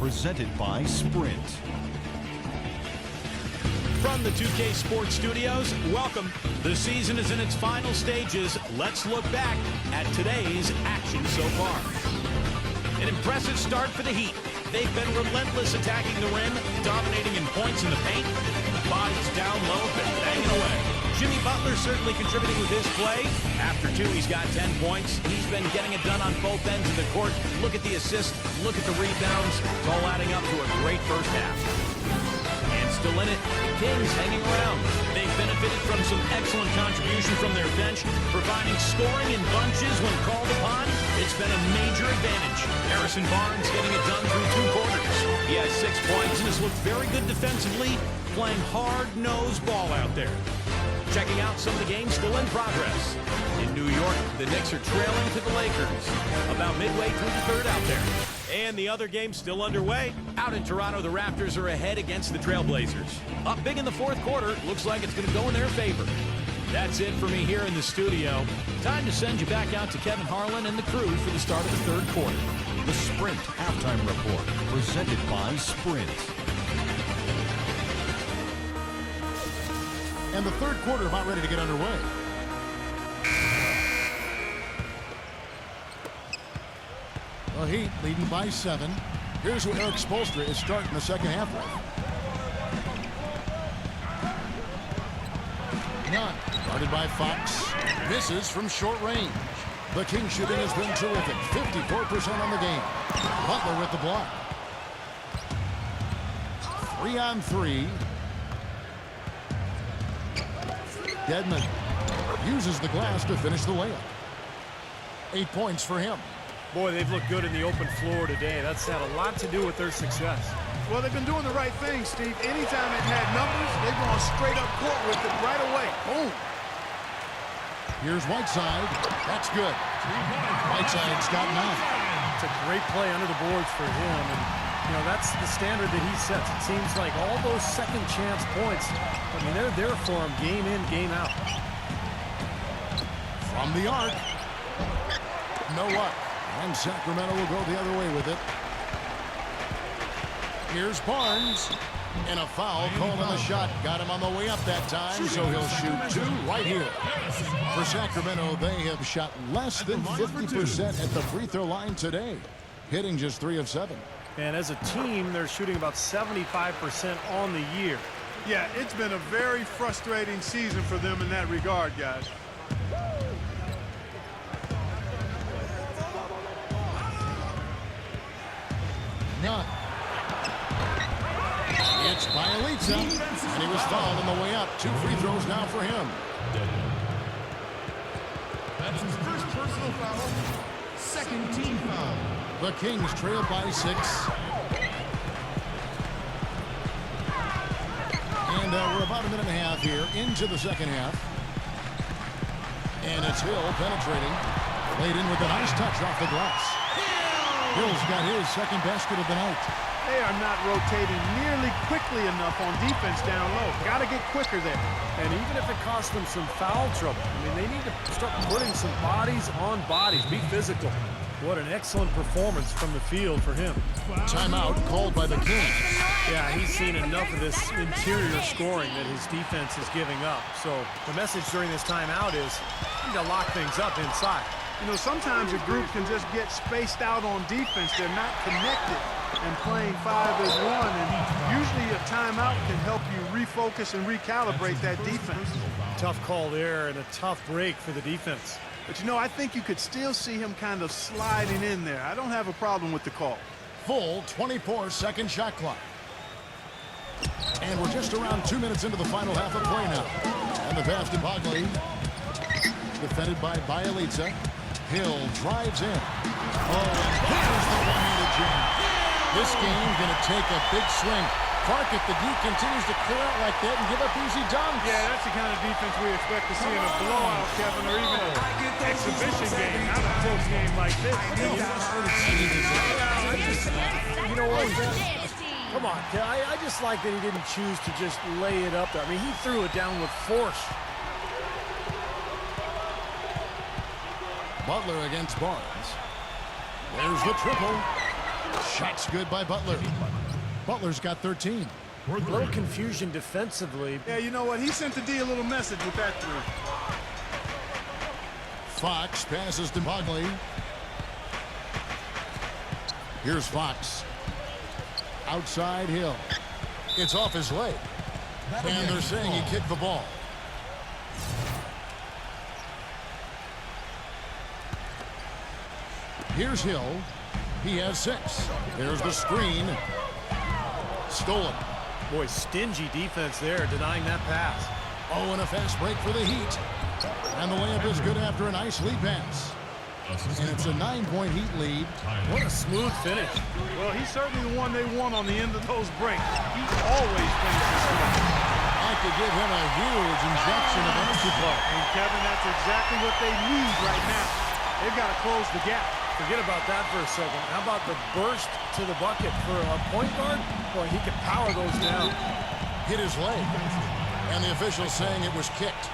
presented by Sprint. From the 2K Sports Studios, welcome. The season is in its final stages. Let's look back at today's action so far. An impressive start for the Heat. They've been relentless attacking the rim, dominating in points in the paint. Bodies down low, been banging away. Jimmy Butler certainly contributing with his play. After two, he's got 10 points. He's been getting it done on both ends of the court. Look at the assists, look at the rebounds. It's all adding up to a great first half. And still in it, the Kings hanging around. They've benefited from some excellent contribution from their bench, providing scoring in bunches when called upon. It's been a major advantage. Harrison Barnes getting it done through 2 quarters. He has 6 points and has looked very good defensively, playing hard-nosed ball out there. Checking out some of the games still in progress. In New York, the Knicks are trailing to the Lakers. About midway through the third out there. And the other game still underway. Out in Toronto, the Raptors are ahead against the Trailblazers. Up big in the fourth quarter. Looks like it's going to go in their favor. That's it for me here in the studio. Time to send you back out to Kevin Harlan and the crew for the start of the third quarter. The Sprint Halftime Report, presented by Sprint. And the third quarter about ready to get underway. The Heat leading by 7. Here's where Eric Spoelstra is starting the second half with. None. Guarded by Fox. Misses from short range. The Kings shooting has been terrific. 54% on the game. Butler with the block. 3 on 3. Dedmon uses the glass to finish the layup. 8 points for him. Boy, they've looked good in the open floor today. That's had a lot to do with their success. Well, they've been doing the right thing, Steve. Anytime they've had numbers, they've gone straight up court with it right away. Boom. Here's Whiteside. That's good. Whiteside's got 9. It's a great play under the boards for him. And, you know, that's the standard that he sets. It seems like all those second chance points, I mean, they're there for him game in, game out. From the arc. No luck. And Sacramento will go the other way with it. Here's Barnes. And a foul called on the shot. Got him on the way up that time, so he'll shoot 2 right here. For Sacramento, they have shot less than 50% at the free throw line today, hitting just 3 of 7. And as a team, they're shooting about 75% on the year. Yeah, it's been a very frustrating season for them in that regard, guys. None. It's Bielitsa, and he was fouled on the way up. 2 free throws now for him. That's his first personal foul, second team foul. The Kings trail by 6. And we're about a minute and a half here into the second half. And it's Hill penetrating. Laid in with a nice touch off the glass. Hill's got his second basket of the night. They are not rotating nearly quickly enough on defense down low. Got to get quicker there. And even if it costs them some foul trouble, I mean, they need to start putting some bodies on bodies. Be physical. What an excellent performance from the field for him. Timeout called by the Kings. Yeah, he's seen enough of this interior scoring that his defense is giving up. So the message during this timeout is you need to lock things up inside. You know, sometimes a group can just get spaced out on defense. They're not connected and playing 5 as 1. And usually a timeout can help you refocus and recalibrate that defense. Tough call there and a tough break for the defense. But, you know, I think you could still see him kind of sliding in there. I don't have a problem with the call. Full 24-second shot clock. And we're just around 2 minutes into the final half of play now. And the pass to Bagley. Defended by Bielitsa. Hill drives in. Oh, and here's the one-handed jam. This game going to take a big swing. Clark, if the D continues to clear out like that and give up easy dunks. Yeah, that's the kind of defense we expect to see in a blowout, Kevin, or even an exhibition game, not a close game like this. You know what? Come on, I just like that he didn't choose to just lay it up there. I mean, he threw it down with force. Butler against Barnes. There's the triple. Shot's good by Butler. Butler's got 13. A little confusion defensively. Yeah, you know what? He sent the D a little message with that three. Fox passes to Bagley. Here's Fox. Outside Hill. It's off his leg. And they're saying he kicked the ball. Here's Hill. He has 6. There's the screen. Stolen. Boy, stingy defense there, denying that pass. Oh, and a fast break for the Heat. And the layup is good after a nice lead pass. And it's a 9-point Heat lead. What a smooth finish. Well, he's certainly the one they want on the end of those breaks. He always finishes strong. That could give him a huge injection of energy flow. And Kevin, that's exactly what they need right now. They've got to close the gap. Forget about that for a second. How about the burst to the bucket for a point guard? Boy, he could power those down. Hit his leg. And the official saying it was kicked.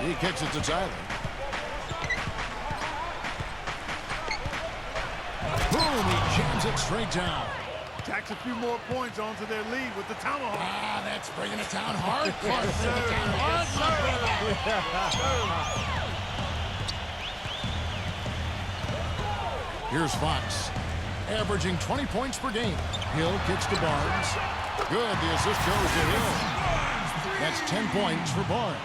He kicks it to Tyler. Boom, he jams it straight down. Tacks a few more points onto their lead with the tomahawk. Ah, that's bringing it down hard. Yes, sir. Here's Fox, averaging 20 points per game. Hill kicks to Barnes. Good, the assist goes to Hill. That's 10 points for Barnes.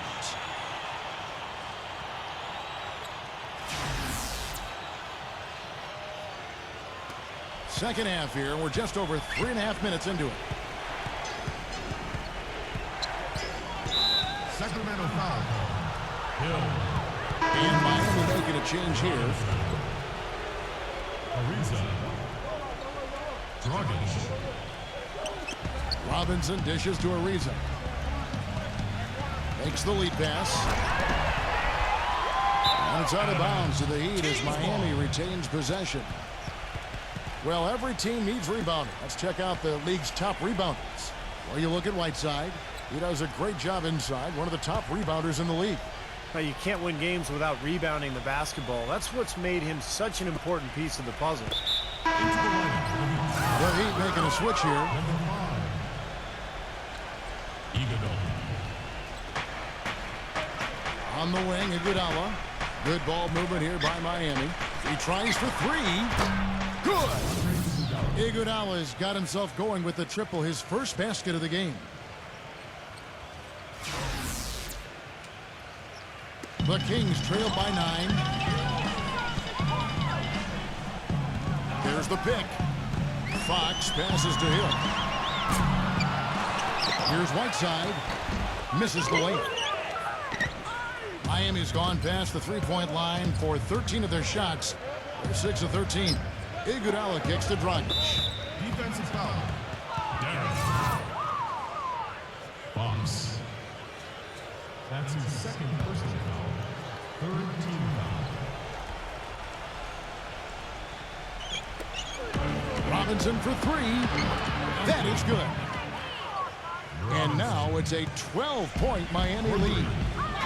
Second half here. We're just over 3.5 minutes into it. Sacramento foul. Hill. And Miami making a change here. Ariza. Dragic. Robinson dishes to Ariza. Makes the lead pass. And it's out of bounds to the Heat as Miami retains possession. Well, every team needs rebounding. Let's check out the league's top rebounders. Well, you look at Whiteside. He does a great job inside. One of the top rebounders in the league. Now, you can't win games without rebounding the basketball. That's what's made him such an important piece of the puzzle. The Heat making a switch here. On the wing, Iguodala. Good ball movement here by Miami. He tries for 3. Good. Iguodala's got himself going with the triple, his first basket of the game. The Kings trail by 9. Here's the pick. Fox passes to Hill. Here's Whiteside. Misses the layup. Miami's gone past the three-point line for 13 of their shots. They're 6 of 13. Iguodala kicks to Dragic. Defensive foul. Darren. Fox. That's his second personal foul. Third team foul. Robinson for 3. That is good. And now it's a 12-point Miami lead.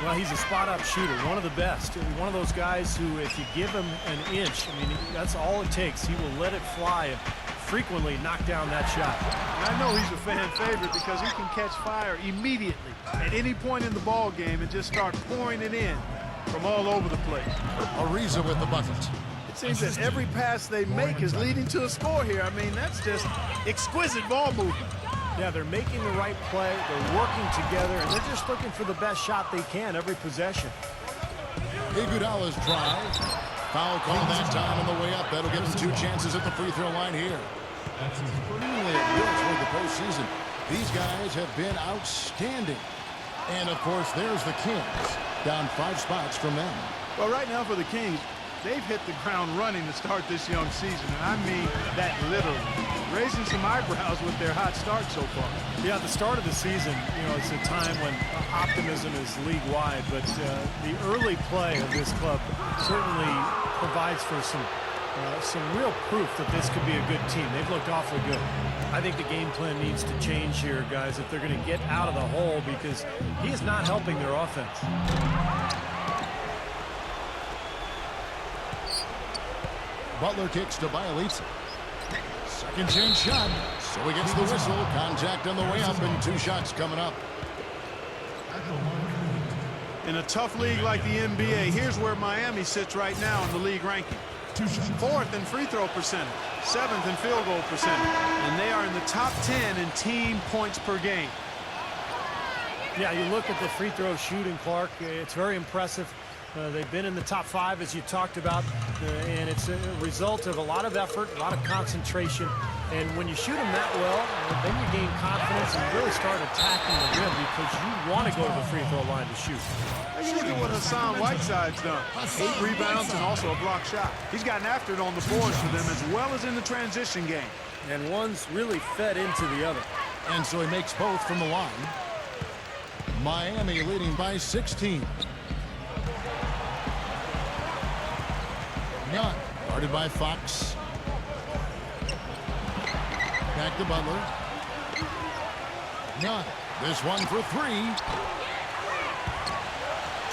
Well, he's a spot-up shooter, one of the best. One of those guys who, if you give him an inch, I mean, that's all it takes. He will let it fly and frequently knock down that shot. And I know he's a fan favorite because he can catch fire immediately at any point in the ball game and just start pouring it in from all over the place. Ariza with the bucket. It seems that every pass they make is leading to a score here. I mean, that's just exquisite ball movement. Yeah, they're making the right play, they're working together, and they're just looking for the best shot they can every possession. Iguodala's drive. Foul call that time on the way up. That'll give him 2 chances at the free throw line here. Really at will toward the postseason. These guys have been outstanding. And, of course, there's the Kings. Down 5 spots from them. Well, right now for the Kings, they've hit the ground running to start this young season. And I mean that literally. Raising some eyebrows with their hot start so far. Yeah, at the start of the season, you know, it's a time when optimism is league-wide, but the early play of this club certainly provides for some some real proof that this could be a good team. They've looked awfully good. I think the game plan needs to change here, guys, if they're going to get out of the hole, because he is not helping their offense. Butler kicks to Bielitsa. Second chance shot. So he gets the whistle. Contact on the way up, and 2 shots coming up. In a tough league like the NBA, here's where Miami sits right now in the league ranking. 4th in free throw percentage, 7th in field goal percentage, and they are in the top 10 in team points per game. Yeah, you look at the free throw shooting, Clark. It's very impressive. They've been in the top 5, as you talked about, and it's a result of a lot of effort, a lot of concentration. And when you shoot them that well, then you gain confidence and really start attacking the rim, because you want to go to the free throw line to shoot. Look at what Hassan Whiteside's done. 8 rebounds and also a block shot. He's gotten after it on the boards for them, as well as in the transition game. And one's really fed into the other. And so he makes both from the line. Miami leading by 16. Nunn, guarded by Fox. Back to Butler. Nunn, this one for 3.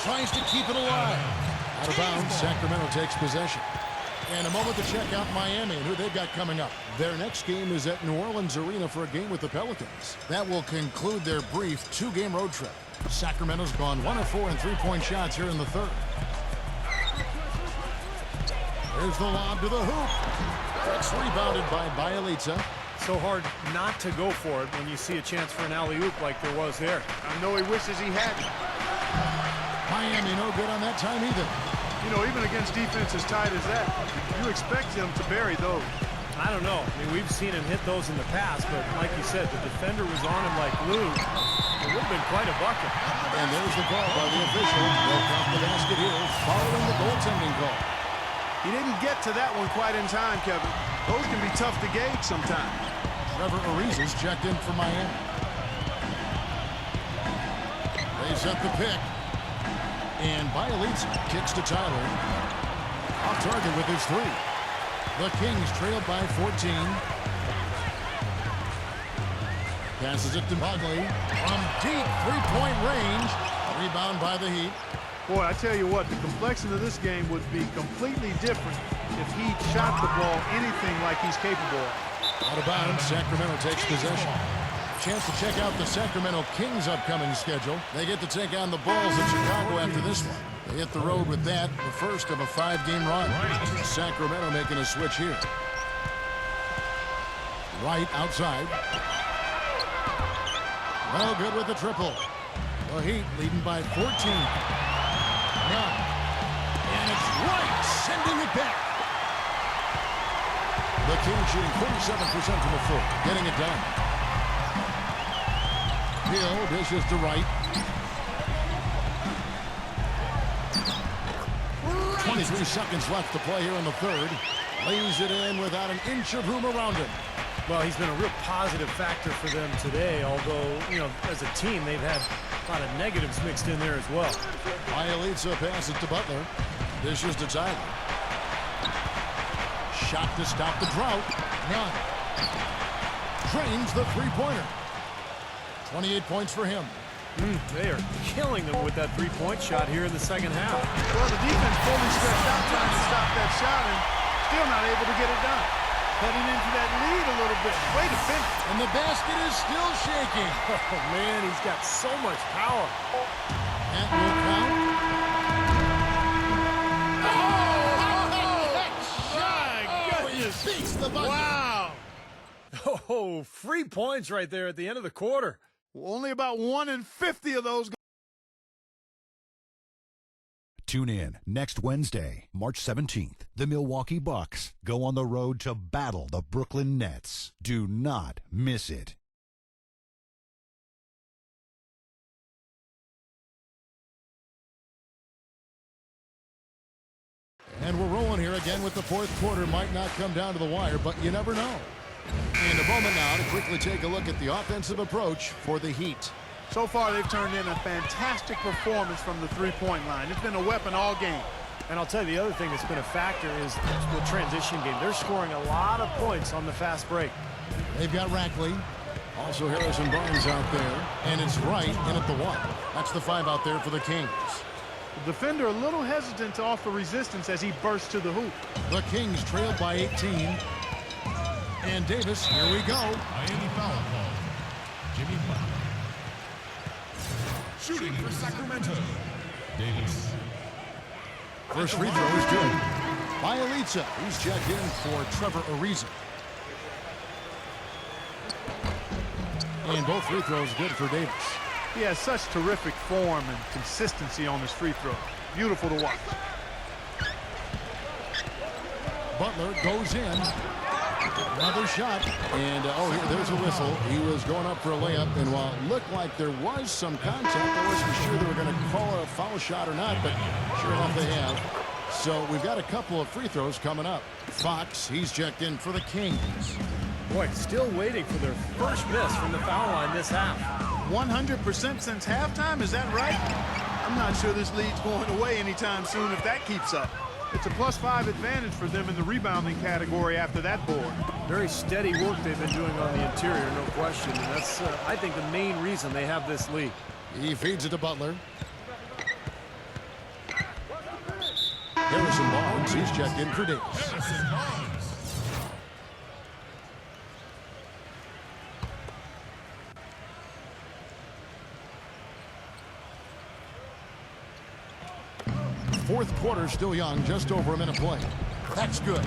Tries to keep it alive. Out of bounds, Sacramento takes possession. And a moment to check out Miami and who they've got coming up. Their next game is at New Orleans Arena for a game with the Pelicans. That will conclude their brief 2-game road trip. Sacramento's gone 1 of 4 in 3-point shots here in the 3rd. There's the lob to the hoop. That's rebounded by Bielitsa. So hard not to go for it when you see a chance for an alley-oop like there was there. I know he wishes he hadn't. Miami no good on that time either. You know, even against defense as tight as that, you expect him to bury those. I don't know. I mean, we've seen him hit those in the past, but like you said, the defender was on him like glue. It would have been quite a bucket. And there's the call by the official. They'll count the basket here following the goaltending call. He didn't get to that one quite in time, Kevin. Those can be tough to gauge sometimes. Trevor Ariza's checked in for Miami. They set the pick. And Bielitsa kicks to Tyler. Off target with his 3. The Kings trailed by 14. Passes it to Bagley. From deep 3-point range. Rebound by the Heat. Boy, I tell you what, the complexion of this game would be completely different if he shot the ball anything like he's capable of. Out of bounds, Sacramento takes possession. Chance to check out the Sacramento Kings' upcoming schedule. They get to take on the Bulls in Chicago after this one. They hit the road with that, the first of a 5-game run. Sacramento making a switch here. Right outside. No good with the triple. The Heat leading by 14. Nunn. And it's right, sending it back. The Kings shooting 47% from the floor, getting it done. Hill dishes to Wright. 23 seconds left to play here in the 3rd. Lays it in without an inch of room around him. Well, he's been a real positive factor for them today, although, you know, as a team, they've had a lot of negatives mixed in there as well. Bielitsa passes to Butler. Dishes to Tyler. Shot to stop the drought. Nunn. Drains the 3-pointer. 28 points for him. They are killing them with that 3-point shot here in the second half. Well, the defense fully stretched out trying to stop that shot and still not able to get it done. Heading into that lead a little bit. Way to finish. And the basket is still shaking. Oh, man, he's got so much power. That will count. Beats the bucket. Wow. Oh, free points right there at the end of the quarter. Only about 1 in 50 of those. Tune in next Wednesday, March 17th. The Milwaukee Bucks go on the road to battle the Brooklyn Nets. Do not miss it. And we're rolling here again with the 4th quarter. Might not come down to the wire, but you never know. And a moment now to quickly take a look at the offensive approach for the Heat. So far, they've turned in a fantastic performance from the 3-point line. It's been a weapon all game. And I'll tell you, the other thing that's been a factor is the transition game. They're scoring a lot of points on the fast break. They've got Rackley. Also Harrison Barnes out there. And it's Wright in at the 1. That's the 5 out there for the Kings. The defender a little hesitant to offer resistance as he bursts to the hoop. The Kings trailed by 18. And Davis, here we go. Miami foul call. Jimmy Butler. Shooting for Sacramento. Davis. First free throw is good. Bielitsa, he's checked in for Trevor Ariza. And both free throws good for Davis. He has such terrific form and consistency on his free throw. Beautiful to watch. Butler goes in. Another shot. And, there's a whistle. He was going up for a layup. And while it looked like there was some contact, I wasn't sure they were going to call a foul shot or not, but sure enough they have. So we've got a couple of free throws coming up. Fox, he's checked in for the Kings. Boy, still waiting for their first miss from the foul line this half. 100% since halftime, is that right? I'm not sure this lead's going away anytime soon if that keeps up. It's a +5 advantage for them in the rebounding category after that board. Very steady work they've been doing on the interior, no question. And that's, I think, the main reason they have this lead. He feeds it to Butler. Harrison Barnes, he's checked in for Davis. Harrison Barnes. Fourth quarter still young, just over a minute play. That's good.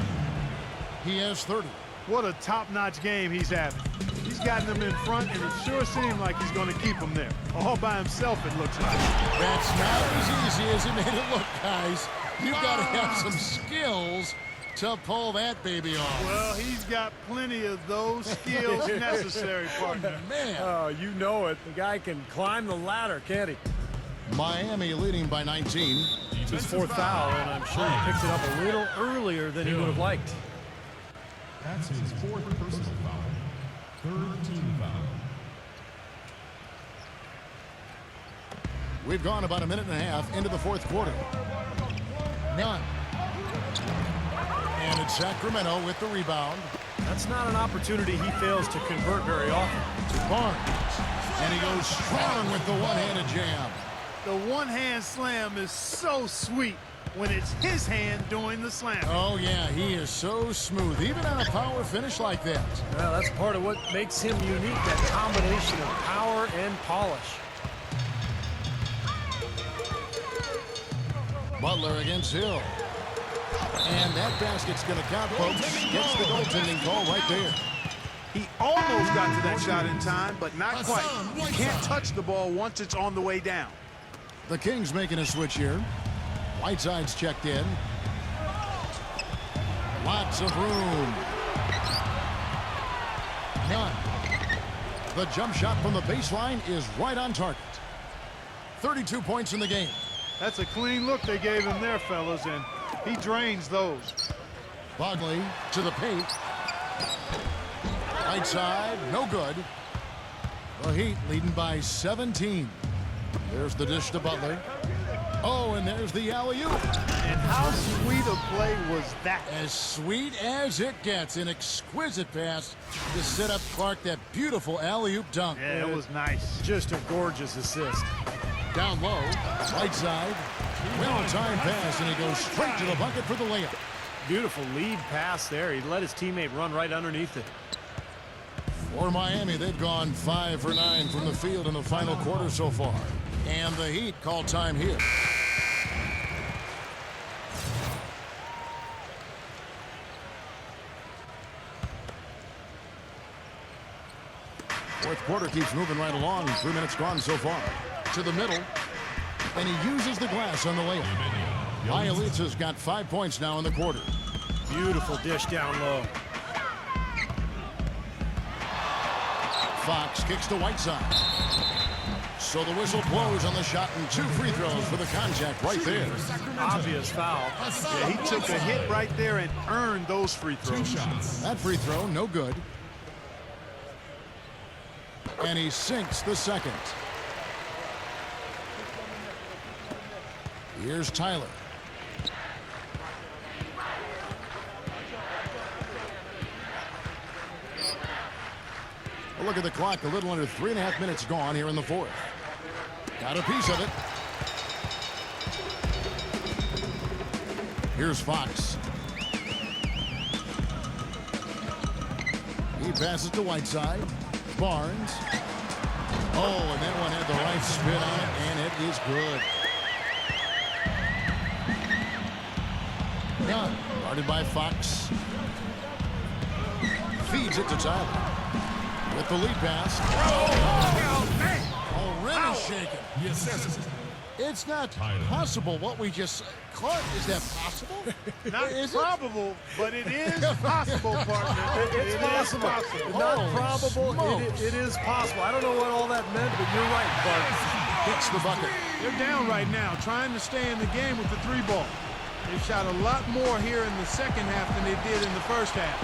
He has 30. What a top-notch game he's having. He's gotten them in front, and it sure seemed like he's going to keep them there. All by himself, it looks like. That's not as easy as it made it look, guys. You've got to have some skills to pull that baby off. Well, he's got plenty of those skills necessary, partner. Man. Oh, you know it. The guy can climb the ladder, can't he? Miami leading by 19. It's his 4th foul, and I'm sure he picked it up a little earlier than he would have liked. That's his 4th personal foul. 3rd team foul. We've gone about a minute and a half into the fourth quarter. None. And it's Sacramento with the rebound. That's not an opportunity he fails to convert very often. To Barnes. And he goes strong with the one-handed jam. The one-hand slam is so sweet when it's his hand doing the slam. Oh, yeah, he is so smooth, even on a power finish like that. Well, that's part of what makes him unique, that combination of power and polish. Butler against Hill. And that basket's going to count, folks. Gets the goaltending call right there. He almost got to that shot in time, but not quite. You can't touch the ball once it's on the way down. The Kings making a switch here. Whiteside's checked in. Lots of room. None. The jump shot from the baseline is right on target. 32 points in the game. That's a clean look they gave him there, fellas, and he drains those. Bagley to the paint. Right side, no good. The Heat leading by 17. There's the dish to Butler. Oh, and there's the alley-oop. And how sweet a play was that? As sweet as it gets. An exquisite pass to set up Clark that beautiful alley-oop dunk. Yeah, it was nice. Just a gorgeous assist. Down low, right side. Well-timed pass, and he goes straight to the bucket for the layup. Beautiful lead pass there. He let his teammate run right underneath it. For Miami, they've gone 5 for 9 from the field in the final quarter so far. And the Heat call time here. Fourth quarter keeps moving right along. 3 minutes gone so far. To the middle. And he uses the glass on the layup. Bielitsa's got 5 points now in the quarter. Beautiful dish down low. Fox kicks to Whiteside. So the whistle blows on the shot and 2 free throws for the contact right there. Obvious foul. Yeah, he took a hit right there and earned those free throws. That free throw, no good. And he sinks the second. Here's Tyler. A look at the clock. A little under 3.5 minutes gone here in the fourth. Got a piece of it. Here's Fox. He passes to Whiteside. Barnes. Oh, and that one had the right spin on it, and it is good. Guarded by Fox. Feeds it to Tyler. With the lead pass. Oh, rim is shaken. Yes. It's not possible what we just... Clark, is that possible? Not probable, but it is possible, partner. It's possible. Not probable. It is possible. I don't know what all that meant, but you're right, Bart. Hits the bucket. They're down right now, trying to stay in the game with the 3-ball. They've shot a lot more here in the second half than they did in the first half.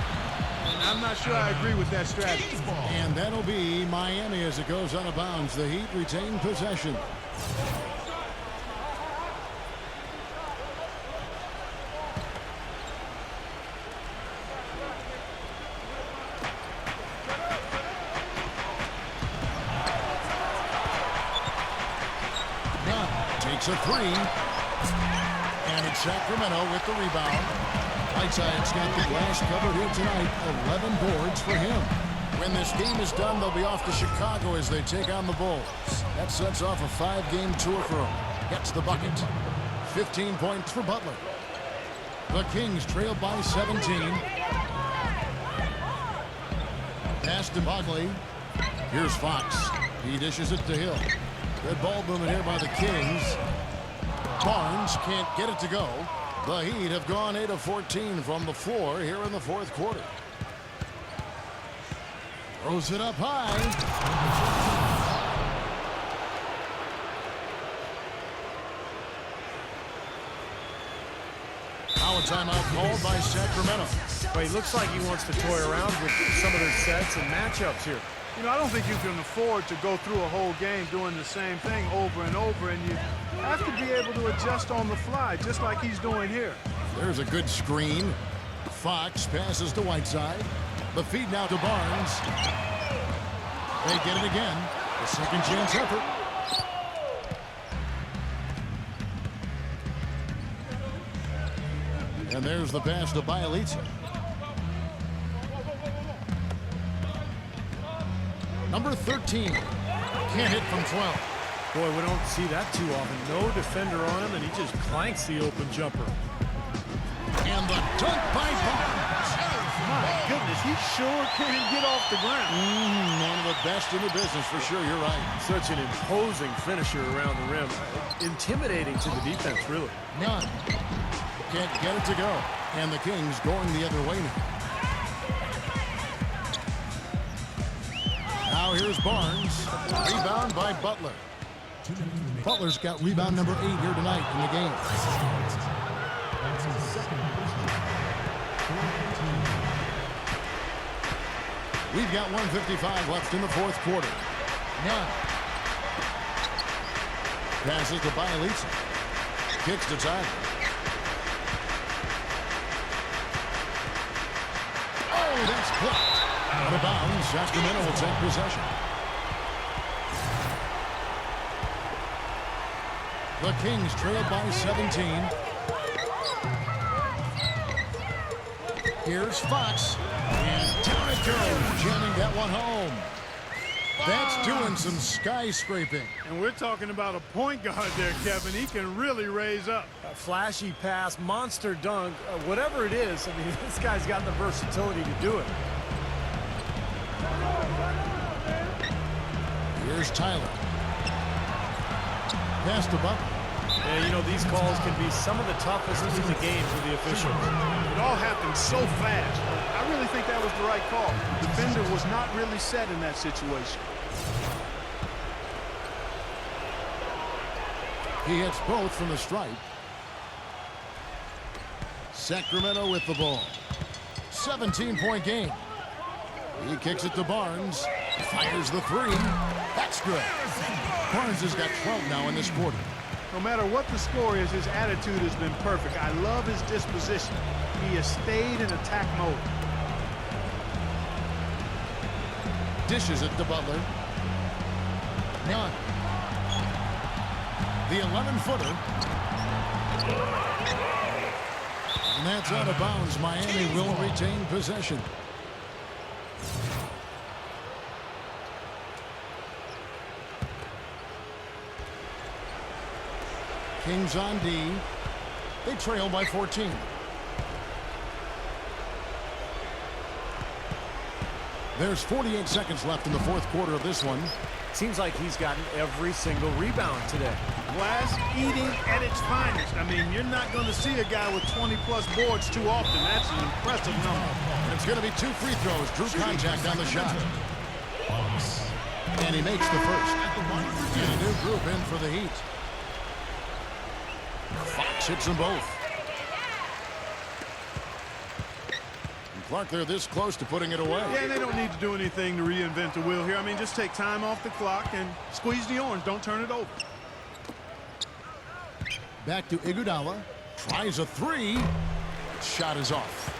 And I'm not sure I agree with that strategy. And that'll be Miami as it goes out of bounds. The Heat retain possession. Takes a three. And it's Sacramento with the rebound. Whiteside's got the glass covered here tonight. 11 boards for him. When this game is done, they'll be off to Chicago as they take on the Bulls. That sets off a 5-game tour for him. Gets the bucket. 15 points for Butler. The Kings trail by 17. Pass to Bagley. Here's Fox. He dishes it to Hill. Good ball movement here by the Kings. Barnes can't get it to go. The Heat have gone 8 of 14 from the floor here in the fourth quarter. Throws it up high. Now a timeout called by Sacramento. Well, he looks like he wants to toy around with some of their sets and matchups here. You know, I don't think you can afford to go through a whole game doing the same thing over and over, and you have to be able to adjust on the fly, just like he's doing here. There's a good screen. Fox passes to Whiteside. The feed now to Barnes. They get it again. A second chance effort. And there's the pass to Bielitsa. Number 13. Can't hit from 12. Boy, we don't see that too often. No defender on him, and he just clanks the open jumper. And the dunk by Barnes. My goodness, he sure can get off the ground. One of the best in the business, for sure. You're right. Such an imposing finisher around the rim. Intimidating to the defense, really. None. Can't get it to go. And the Kings going the other way now. Now here's Barnes. Rebound by Butler. Butler's got rebound number 8 here tonight in the game. That's his second personal foul. We've got 1:55 left in the fourth quarter. None. Passes to Bielitsa. Kicks to Tyler. Oh, that's blocked. Out of bounds. Sacramento will take possession. The Kings trail by 17. Here's Fox. And down it goes. Jamming that one home. That's doing some skyscraping. And we're talking about a point guard there, Kevin. He can really raise up. A flashy pass, monster dunk, whatever it is. I mean, this guy's got the versatility to do it. Here's Tyler. Pass to Butler. Yeah, you know, these calls can be some of the toughest in the game for the officials. It all happened so fast. I really think that was the right call. The defender was not really set in that situation. He hits both from the stripe. Sacramento with the ball. 17-point game. He kicks it to Barnes. Fires the three. That's good. Barnes has got 12 now in this quarter. No matter what the score is, his attitude has been perfect. I love his disposition. He has stayed in attack mode. dishes it to Butler. None. The 11-footer. And that's out of bounds. Miami will retain possession. Kings on D. They trail by 14. There's 48 seconds left in the fourth quarter of this one. Seems like he's gotten every single rebound today. Glass eating at its finest. I mean, you're not going to see a guy with 20-plus boards too often. That's an impressive number. It's going to be 2 free throws. Drew contact on the shot. And he makes the first. And a new group in for the Heat. Fox hits them both. And Clark, they're this close to putting it away. Yeah, they don't need to do anything to reinvent the wheel here. I mean, just take time off the clock and squeeze the orange. Don't turn it over. Back to Iguodala. Tries a 3. Shot is off.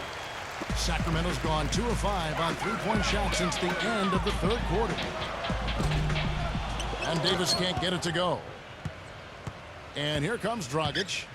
Sacramento's gone 2 of 5 on 3-point shots since the end of the third quarter. And Davis can't get it to go. And here comes Dragic.